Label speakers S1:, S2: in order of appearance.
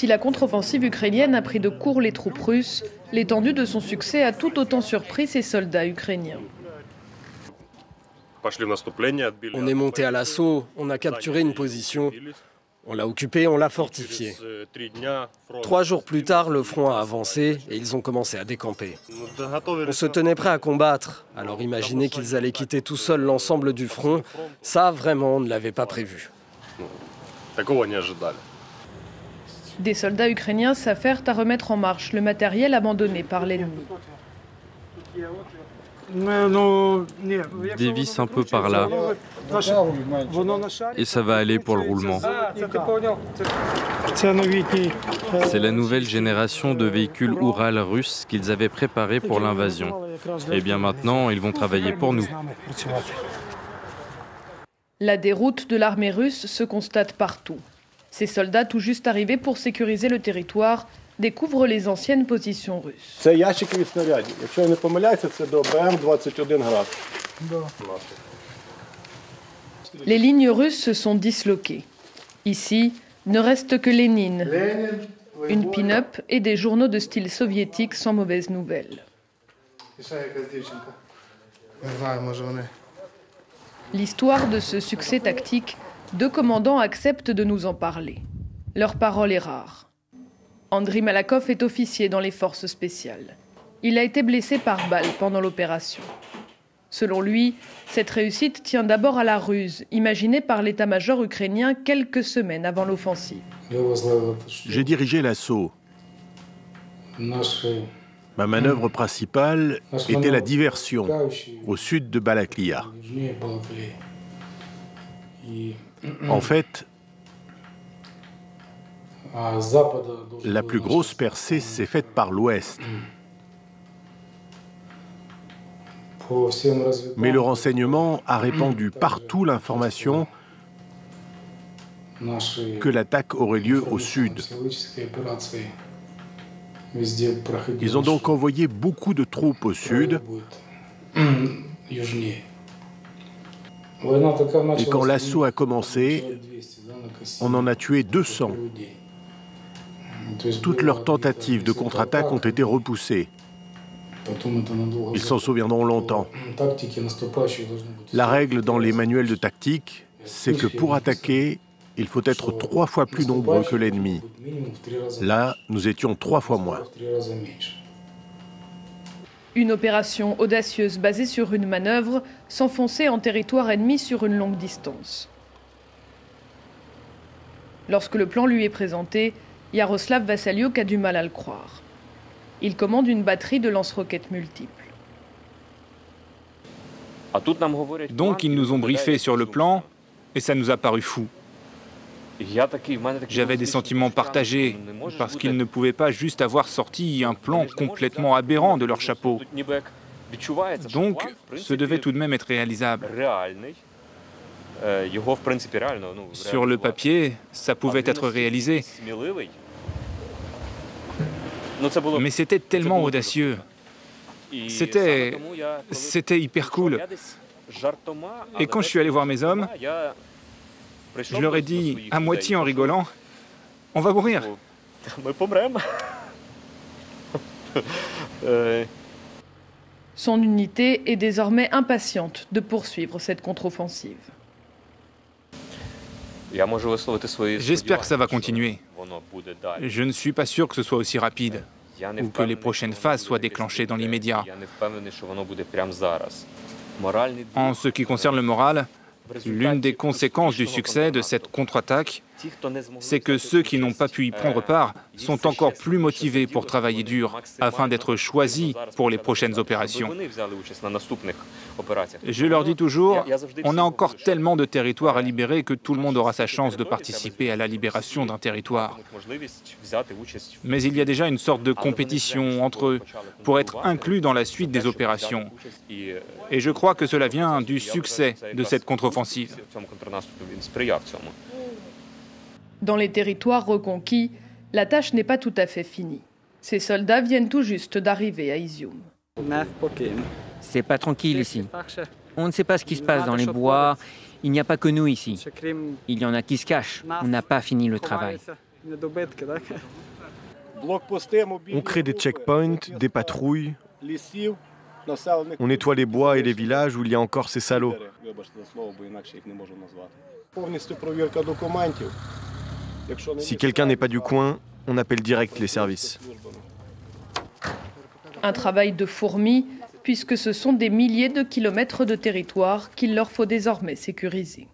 S1: Si la contre-offensive ukrainienne a pris de court les troupes russes, l'étendue de son succès a tout autant surpris ses soldats ukrainiens.
S2: On est monté à l'assaut, on a capturé une position, on l'a occupée, on l'a fortifiée. 3 jours plus tard, le front a avancé et ils ont commencé à décamper. On se tenait prêt à combattre, alors imaginez qu'ils allaient quitter tout seuls l'ensemble du front, ça vraiment on ne l'avait pas prévu.
S1: Des soldats ukrainiens s'affairent à remettre en marche le matériel abandonné par l'ennemi.
S3: Dévisse un peu par là. Et ça va aller pour le roulement. C'est la nouvelle génération de véhicules Oural russes qu'ils avaient préparés pour l'invasion. Et bien maintenant, ils vont travailler pour nous.
S1: La déroute de l'armée russe se constate partout. Ces soldats tout juste arrivés pour sécuriser le territoire découvrent les anciennes positions russes. Les lignes russes se sont disloquées. Ici, ne reste que Lénine, une pin-up et des journaux de style soviétique sans mauvaise nouvelle. L'histoire de ce succès tactique, 2 commandants acceptent de nous en parler. Leur parole est rare. Andriy Malakov est officier dans les forces spéciales. Il a été blessé par balle pendant l'opération. Selon lui, cette réussite tient d'abord à la ruse, imaginée par l'état-major ukrainien quelques semaines avant l'offensive.
S4: J'ai dirigé l'assaut. Ma manœuvre principale était la diversion au sud de Balaklia. En fait, la plus grosse percée s'est faite par l'ouest. Mais le renseignement a répandu partout l'information que l'attaque aurait lieu au sud. Ils ont donc envoyé beaucoup de troupes au sud. Et quand l'assaut a commencé, on en a tué 200. Toutes leurs tentatives de contre-attaque ont été repoussées. Ils s'en souviendront longtemps. La règle dans les manuels de tactique, c'est que pour attaquer, il faut être 3 fois plus nombreux que l'ennemi. Là, nous étions 3 fois moins.
S1: Une opération audacieuse basée sur une manœuvre, s'enfoncer en territoire ennemi sur une longue distance. Lorsque le plan lui est présenté, Yaroslav Vassaliuk a du mal à le croire. Il commande une batterie de lance-roquettes multiples.
S5: Donc ils nous ont briefés sur le plan et ça nous a paru fou. J'avais des sentiments partagés parce qu'ils ne pouvaient pas juste avoir sorti un plan complètement aberrant de leur chapeau. Donc ce devait tout de même être réalisable. Sur le papier, ça pouvait être réalisé. Mais c'était tellement audacieux. C'était hyper cool. Et quand je suis allé voir mes hommes, je leur ai dit, à moitié en rigolant, on va mourir.
S1: Son unité est désormais impatiente de poursuivre cette contre-offensive.
S5: J'espère que ça va continuer. Je ne suis pas sûr que ce soit aussi rapide, ou que les prochaines phases soient déclenchées dans l'immédiat. En ce qui concerne le moral, l'une des conséquences du succès de cette contre-attaque, c'est que ceux qui n'ont pas pu y prendre part sont encore plus motivés pour travailler dur, afin d'être choisis pour les prochaines opérations. Je leur dis toujours, on a encore tellement de territoires à libérer que tout le monde aura sa chance de participer à la libération d'un territoire. Mais il y a déjà une sorte de compétition entre eux pour être inclus dans la suite des opérations. Et je crois que cela vient du succès de cette contre-offensive.
S1: Dans les territoires reconquis, la tâche n'est pas tout à fait finie. Ces soldats viennent tout juste d'arriver à Izium.
S6: C'est pas tranquille ici. On ne sait pas ce qui se passe dans les bois. Il n'y a pas que nous ici. Il y en a qui se cachent. On n'a pas fini le travail.
S7: On crée des checkpoints, des patrouilles. On nettoie les bois et les villages où il y a encore ces salauds. Si quelqu'un n'est pas du coin, on appelle direct les services.
S1: Un travail de fourmi, puisque ce sont des milliers de kilomètres de territoire qu'il leur faut désormais sécuriser.